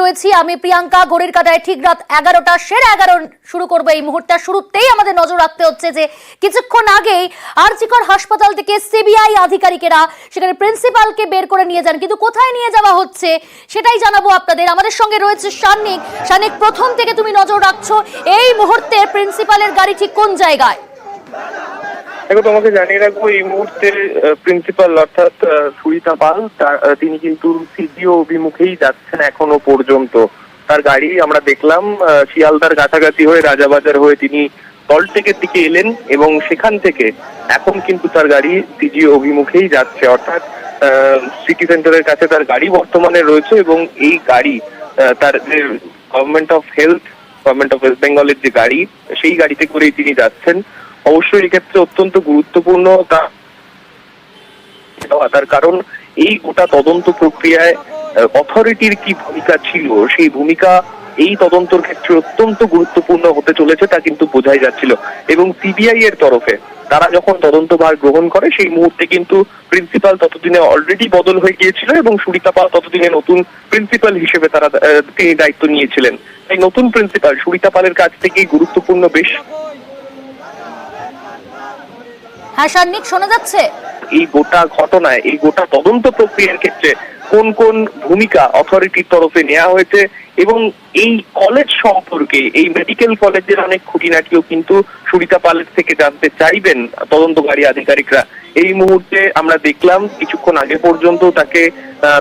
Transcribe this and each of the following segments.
রয়েছি আমি প্রিয়াঙ্কা। ঘড়ির কাঁটায় ঠিক রাত 11টা সেরা 11 শুরু করবো এই মুহূর্তে। শুরুতেই আমাদের নজর রাখতে হচ্ছে যে কিছুক্ষণ আগেই আরজিকর হাসপাতাল থেকে সিবিআই আধিকারিকেরা সেখানে প্রিন্সিপালকে বের করে নিয়ে যান, কিন্তু কোথায় নিয়ে যাওয়া হচ্ছে সেটাই জানাবো আপনাদের। আমাদের সঙ্গে রয়েছে সানিক। সানিক, প্রথম থেকে তুমি নজর রাখছো এই মুহূর্তে প্রিন্সিপালের গাড়ি ঠিক কোন জায়গায়? দেখো, তোমাকে জানিয়ে রাখবো এই মুহূর্তে প্রিন্সিপাল অর্থাৎ সুরিতা পাল তিনি কিন্তু সিজিও অভিমুখেই যাচ্ছেন এখনো পর্যন্ত। তার গাড়ি আমরা দেখলাম শিয়ালদার কাছাকাছি হয়ে রাজাবাজার হয়ে তিনি সল্টলেকের দিকে এলেন এবং সেখান থেকে এখন কিন্তু তার গাড়ি সিজিও অভিমুখেই যাচ্ছে, অর্থাৎ সিটি সেন্টারের কাছে তার গাড়ি বর্তমানে রয়েছে এবং এই গাড়ি তার যে গভর্নমেন্ট অফ ওয়েস্ট বেঙ্গলের যে গাড়ি, সেই গাড়িতে করেই তিনি যাচ্ছেন। অবশ্যই এক্ষেত্রে অত্যন্ত গুরুত্বপূর্ণ তার কারণ এই গোটা তদন্ত প্রক্রিয়ায় অথরিটির কি ভূমিকা ছিল, সেই ভূমিকা এই তদন্তর ক্ষেত্রে অত্যন্ত গুরুত্বপূর্ণ হতে চলেছে তা কিন্তু বোঝাই যাচ্ছিল। এবং সিবিআই এর তরফে তারা যখন তদন্তভার গ্রহণ করে সেই মুহূর্তে কিন্তু প্রিন্সিপাল ততদিনে অলরেডি বদল হয়ে গিয়েছিল এবং সুরিতা পাল ততদিনে নতুন প্রিন্সিপাল হিসেবে তিনি দায়িত্ব নিয়েছিলেন। এই নতুন প্রিন্সিপাল সুরিতা পালের কাছ থেকেই গুরুত্বপূর্ণ বেশ। হ্যাঁ সানিক, শোনা যাচ্ছে? এই গোটা ঘটনায়, এই গোটা তদন্ত প্রক্রিয়ার ক্ষেত্রে কোন কোন ভূমিকা অথরিটির তরফে নেওয়া হয়েছে এবং এই কলেজ সম্পর্কে, এই মেডিকেল কলেজের অনেক খুঁটিনাটিও কিন্তু সুরিতা পালের থেকে জানতে চাইবেন তদন্তকারী আধিকারিকরা। এই মুহূর্তে আমরা দেখলাম কিছুক্ষণ আগে পর্যন্ত তাকে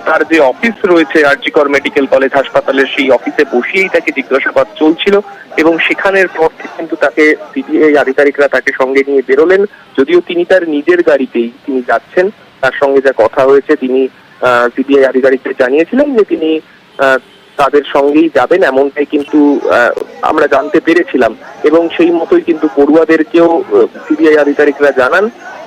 তার যে অফিস রয়েছে আরজিকর মেডিকেল কলেজ হাসপাতালের, সেই অফিসে বসিয়েই তাকে জিজ্ঞাসাবাদ চলছিল এবং সেখানের পর কিন্তু তাকে সিবিআই আধিকারিকরা তাকে সঙ্গে নিয়ে বেরোলেন। যদিও তিনি তার নিজের গাড়িতেই তিনি যাচ্ছেন, তার সঙ্গে যা কথা হয়েছে তিনি সিবিআই আধিকারিকদের জানিয়েছিলেন যে তিনি তাদের সঙ্গেই যাবেন, এমনটাই কিন্তু আমরা জানতে পেরেছিলাম। এবং সেই মতোই কিন্তু পড়ুয়াদেরকেও সিবিআই আধিকারিকরা জানান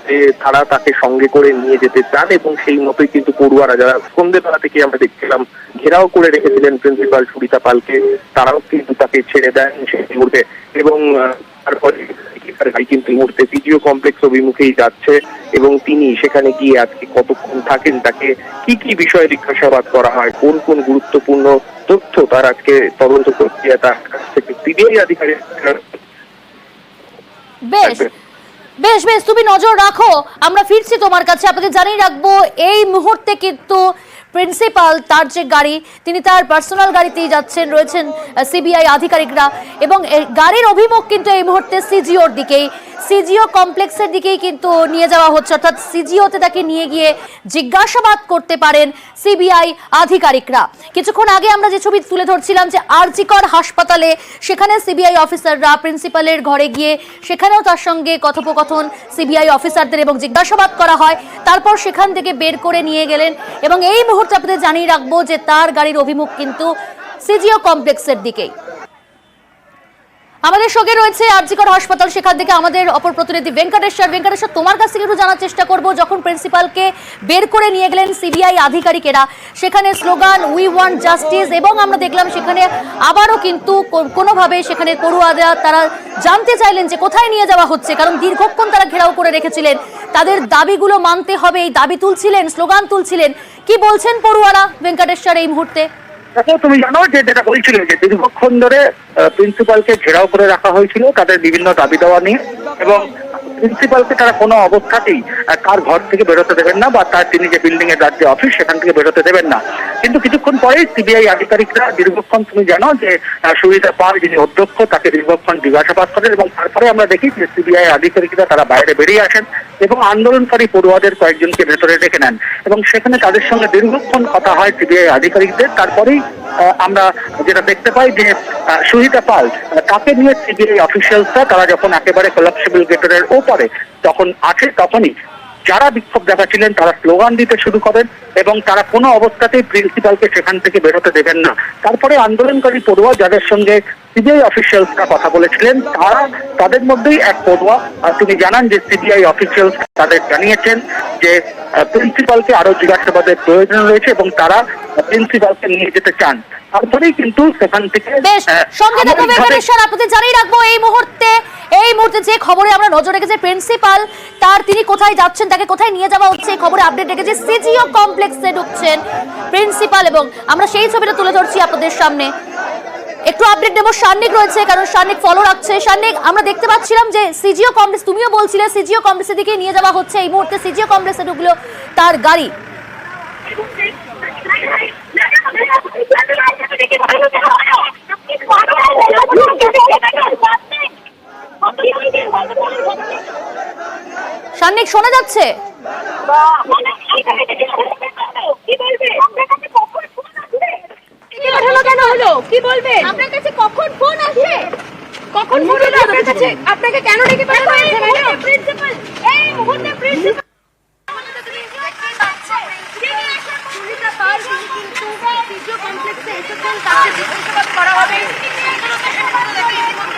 যে তারা তাকে সঙ্গে করে নিয়ে যেতে চান এবং সেই মতোই কিন্তু পড়ুয়ারা, যারা সন্ধ্যেবেলা থেকে আমরা দেখছিলাম ঘেরাও করে রেখেছিলেন প্রিন্সিপাল সুরিতা পালকে, তারাও কিন্তু তাকে ছেড়ে দেন সেই মুহূর্তে। এবং তারপরে কিন্তু এই মুহূর্তে সিজিও কমপ্লেক্স অভিমুখেই যাচ্ছে এবং তিনি সেখানে গিয়ে আজকে কতক্ষণ থাকেন, তাকে কি কি বিষয়ে জিজ্ঞাসাবাদ করা হয়, কোন কোন গুরুত্বপূর্ণ তথ্য তার আজকে তদন্ত প্রক্রিয়া তার কাছ থেকে সিবিআই আধিকারিক। বেশ বেশ বেশ, তুমি নজর রাখো, আমরা ফিরছি তোমার কাছে। আপনাদের জানিয়ে রাখবো এই মুহূর্তে কিন্তু প্রিন্সিপাল তার যে গাড়ি, তিনি তার পার্সোনাল গাড়িতেই যাচ্ছেন, রয়েছেন সিবিআই আধিকারিকরা এবং গাড়ির অভিমুখ কিন্তু এই মুহূর্তে সিজিওর দিকেই, সিজিও কমপ্লেক্সের দিকেই কিন্তু নিয়ে যাওয়া হচ্ছে, অর্থাৎ সিজিওতে তাকে নিয়ে গিয়ে জিজ্ঞাসাবাদ করতে পারেন সিবিআই আধিকারিকরা। কিছুক্ষণ আগে আমরা যে ছবি তুলে ধরছিলাম যে আরজিকর হাসপাতালে, সেখানে সিবিআই অফিসাররা প্রিন্সিপালের ঘরে গিয়ে সেখানেও তার সঙ্গে কথোপকথন সিবিআই অফিসারদের এবং জিজ্ঞাসাবাদ করা হয়, তারপর সেখান থেকে বের করে নিয়ে গেলেন এবং এই মুহূর্তে আপনাদের জানিয়ে রাখবো যে তার গাড়ির অভিমুখ কিন্তু সিজিও কমপ্লেক্সের দিকেই। আমাদের সঙ্গে রয়েছে আরজিকর হাসপাতাল, সেখান থেকে আমাদের অপর প্রতিনিধি ভেঙ্কটেশ্বর। ভেঙ্কটেশ্বর, তোমার কাছ থেকে একটু জানার চেষ্টা করব, যখন প্রিন্সিপালকে বের করে নিয়ে গেলেন সিবিআই আধিকারিকেরা, সেখানে স্লোগান উই ওয়ান্ট জাস্টিস, এবং আমরা দেখলাম সেখানে আবারও কিন্তু কোনোভাবে সেখানে পড়ুয়ারা তারা জানতে চাইলেন যে কোথায় নিয়ে যাওয়া হচ্ছে, কারণ দীর্ঘক্ষণ তারা ঘেরাও করে রেখেছিলেন, তাদের দাবিগুলো মানতে হবে এই দাবি তুলছিলেন, স্লোগান তুলছিলেন। কি বলছেন পড়ুয়ারা ভেঙ্কটেশ্বর এই মুহূর্তে? তুমি জানো যে যেটা বলছিল যে দীর্ঘক্ষণ ধরে প্রিন্সিপালকে ঘেরাও করে রাখা হয়েছিল তাদের বিভিন্ন দাবি দেওয়া নিয়ে, এবং প্রিন্সিপালকে তারা কোনো অবস্থাতেই তার ঘর থেকে বেরোতে দেবেন না বা তিনি যে বিল্ডিং এর রাজ্যে অফিস সেখান থেকে বেরোতে দেবেন না। কিন্তু কিছুক্ষণ পরেই সিবিআই আধিকারিকরা দীর্ঘক্ষণ, তুমি জানো যে সুরিতা পাল যিনি অধ্যক্ষ, তাকে দীর্ঘক্ষণ জিজ্ঞাসাবাদ করেন এবং তারপরে আমরা দেখি যে সিবিআই আধিকারিকরা তারা বাইরে বেরিয়ে আসেন এবং আন্দোলনকারী পড়ুয়াদের কয়েকজনকে ভেতরে ডেকে নেন এবং সেখানে তাদের সঙ্গে দীর্ঘক্ষণ কথা হয় সিবিআই আধিকারিকদের। তারপরেই আমরা যেটা দেখতে পাই যে সুরিতা পাল তাকে নিয়ে সিবিআই অফিসিয়ালসরা তারা যখন একেবারে কোলাপসিবল গেটের ওপরে তখন আসে, তখনই যারা বিক্ষোভ দেখাচ্ছিলেন তারা স্লোগান দিতে শুরু করেন এবং তারা কোনো অবস্থাতেই প্রিন্সিপালকে সেখান থেকে বেরোতে দেবেন না। তারপরে আন্দোলনকারী পড়ুয়া যাদের সঙ্গে সিবিআই অফিসিয়ালসরা কথা বলেছিলেন তাদের মধ্যেই এক পড়ুয়া তিনি জানান যে সিবিআই অফিসিয়ালস তাদের জানিয়েছেন যে প্রিন্সিপালকে আরো জিজ্ঞাসাবাদের প্রয়োজন রয়েছে এবং তারা প্রিন্সিপালকে নিয়ে যেতে চান। তারপরেই কিন্তু সেখান থেকে বেশ, সঙ্গে থাকো ভেঙ্কটেশ্বর। আপনাদের জানিয়ে রাখবো এই মুহূর্তে এই মুহূর্তে যে খবরে আমরা নজর রেখেছি প্রিন্সিপাল তিনি কোথায় যাচ্ছেন, তাকে কোথায় নিয়ে যাওয়া হচ্ছে এই খবরে আপডেট রেখেছি। সিজিও কমপ্লেক্সে ঢুকছেন প্রিন্সিপাল এবং আমরা সেই ছবিটা তুলে ধরছি আপনাদের সামনে। একটু আপডেট দেবো, সান্নিক রয়েছে কারণ সান্নিক ফলো রাখছে। সান্নিক, আমরা দেখতে পাচ্ছিলাম যে সিজিও কমপ্লেক্স, তুমিও বলছিলে সিজিও কমপ্লেক্সের দিকে নিয়ে যাওয়া হচ্ছে। এই মুহূর্তে সিজিও কমপ্লেক্সে ঢুকলো তার গাড়ি। সান্নিক, শোনা যাচ্ছে? কেন হলো কি বলবেন? আপনার কাছে কখন ফোন আসে? কখন ফোন হলো আপনার কাছে? আপনাকে কেন ডেকে পাঠানো হয়েছে ম্যাডাম? প্রিন্সিপাল এই মুহূর্তে প্রিন্সিপাল কমপ্লেক্সে এসেছেন, তাকে জিজ্ঞাসাবাদ করা হবে।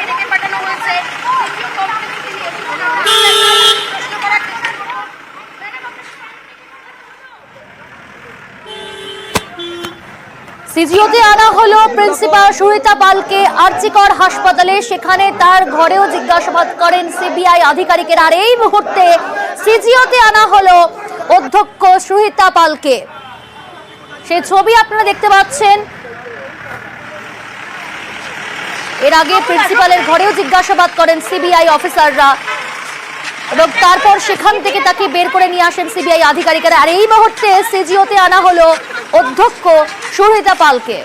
ডেকে পাঠানো হয়েছে সিজিওতে আনা হলো প্রিন্সিপাল সুরিতা পালকে আরজিকর হাসপাতালে। সেখানে তার ঘরেও জিজ্ঞাসাবাদ করেন সিবিআই আধিকারিকেরা। আর এই মুহূর্তে সিজিওতে আনা হলো অধ্যক্ষ সুরিতা পালকে। সেই ছবি আপনারা দেখতে পাচ্ছেন। এর আগে প্রিন্সিপালের ঘরেও জিজ্ঞাসাবাদ করেন সিবিআই অফিসাররা এবং তারপর সেখান থেকে তাকে বের করে নিয়ে আসেন সিবিআই আধিকারিকেরা। আর এই মুহূর্তে সিজিওতে আনা হলো অধ্যক্ষ সুরিতা পালকে।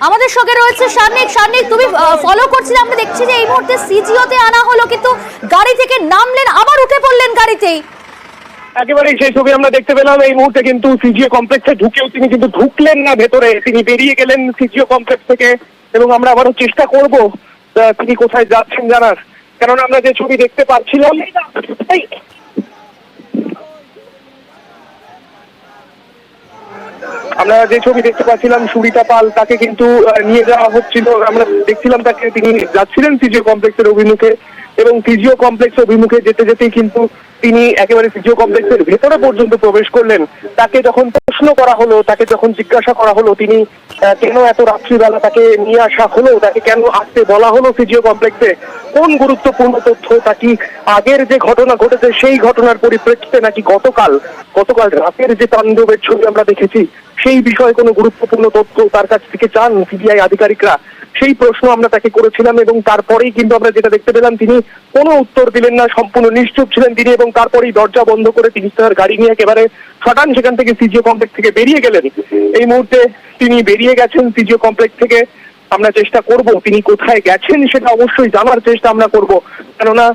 আমাদের সঙ্গে রয়েছে সান্নিক। সান্নিক, তুমি ফলো করছিলে, আমরা দেখছি যে এই মুহূর্তে সিজিওতে আনা হলো কিন্তু গাড়ি থেকে নামলেন আবার উঠে পড়লেন গাড়িতেই। একেবারেই সেই ছবি আমরা দেখতে পেলাম। এই মুহূর্তে কিন্তু সিজিও কমপ্লেক্সে ঢুকেও তিনি কিন্তু ঢুকলেন না ভেতরে, তিনি বেরিয়ে গেলেন সিজিও কমপ্লেক্স থেকে। এবং আমরা আবারও চেষ্টা করব তিনি কোথায় যাচ্ছেন জানার, কারণ আমরা যে ছবি দেখতে পাচ্ছিলাম সুরিতা পাল, তাকে কিন্তু নিয়ে যাওয়া হচ্ছিল। আমরা দেখছিলাম তাকে, তিনি যাচ্ছিলেন সিজিও কমপ্লেক্সের অভিমুখে এবং সিজিও কমপ্লেক্স অভিমুখে যেতে যেতেই কিন্তু তিনি একেবারে সিজিও কমপ্লেক্সের ভেতরে পর্যন্ত প্রবেশ করলেন। তাকে যখন প্রশ্ন করা হলো, তাকে যখন জিজ্ঞাসা করা হলো তিনি কেন এত রাত্রিবেলা তাকে নিয়ে আসা হলো, তাকে কেন আসতে বলা হলো সিজিও কমপ্লেক্সে, কোন গুরুত্বপূর্ণ তথ্য, তাকে আগের যে ঘটনা ঘটেছে সেই ঘটনার পরিপ্রেক্ষিতে নাকি গতকাল রাতের যে তাণ্ডবের ছবি আমরা দেখেছি সেই বিষয়ে কোনো গুরুত্বপূর্ণ তথ্য তার কাছ থেকে চান সিবিআই আধিকারিকরা, সেই প্রশ্ন আমরা তাকে করেছিলাম। এবং তারপরেই কিন্তু আমরা যেটা দেখতে পেলাম তিনি কোনো উত্তর দিলেন না, সম্পূর্ণ নিশ্চুপ ছিলেন তিনি। এবং তারপরেই দরজা বন্ধ করে তিনি তার গাড়ি নিয়ে একেবারে ছটান সেখান থেকে সিজিও কমপ্লেক্স থেকে বেরিয়ে গেলেন। এই মুহূর্তে তিনি বেরিয়ে গেছেন সিজিও কমপ্লেক্স থেকে। আমরা চেষ্টা করব তিনি কোথায় গেছেন সেটা অবশ্যই জানার চেষ্টা আমরা করব, কেননা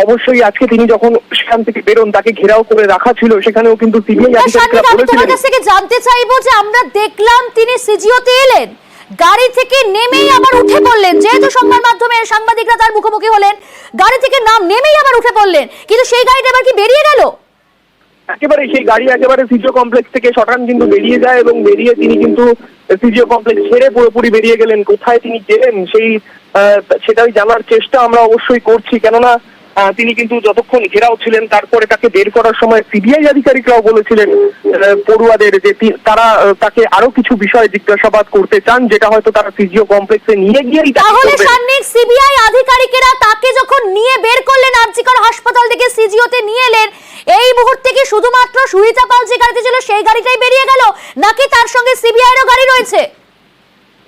অবশ্যই আজকে তিনি যখন সেখান থেকে বেরোন তাকে ঘেরাও করে রাখা ছিল, সেখানেও কিন্তু সিবিআই আধিকারিকরা বলেছিলেন। তোমার কাছ থেকে জানতে চাইবো যে আমরা দেখলাম তিনি সিজিওতে এলেন, গাড়ি থেকে নেমেই আবার উঠে পড়লেন, যেহেতু সংবাদ মাধ্যমের সাংবাদিকরা তার মুখোমুখি হলেন, গাড়ি থেকে নেমেই আবার উঠে পড়লেন, কিন্তু সেই গাড়িটা এবার কি বেরিয়ে গেল? একেবারে সেই গাড়ি একেবারে সিজিও কমপ্লেক্স থেকে শটান কিন্তু বেরিয়ে যায় এবং বেরিয়ে তিনি কিন্তু সিজিও কমপ্লেক্স ছেড়ে পুরোপুরি বেরিয়ে গেলেন। কোথায় তিনি গেলেন সেটাই জানার চেষ্টা আমরা অবশ্যই করছি, কেননা তিনি কিন্তু যতক্ষণ ঘেরাও ছিলেন তারপরে তাকে বের করার সময় সিবিআই আধিকারিকরাও বলেছিলেন পড়ুয়াদের যে তারা তাকে আরো কিছু বিষয়ে জিজ্ঞাসাবাদ করতে চান, যেটা হয়তো তারা সিজিও কমপ্লেক্সে নিয়ে গিয়েই। তাহলে সান্নিক, সিবিআই আধিকারিকেরা তাকে যখন নিয়ে বের করলেন আরজিকর হাসপাতাল থেকে সিজিওতে নিয়ে এলেন, এই মুহূর্তে কি শুধুমাত্র সুরিতা পাল যে গাড়িতে ছিল সেই গাড়িটাই বেরিয়ে গেল, নাকি তার সঙ্গে সিবিআই এরও গাড়ি রয়েছে?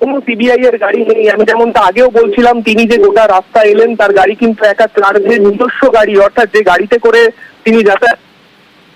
কোনো সিবিআই এর গাড়ি নেই। আমি যেমনটা আগেও বলছিলাম, তিনি যে গোটা রাস্তা এলেন তার গাড়ি কিন্তু একা চার্জের নিজস্ব গাড়ি, অর্থাৎ যে গাড়িতে করে তিনি যাতায়াত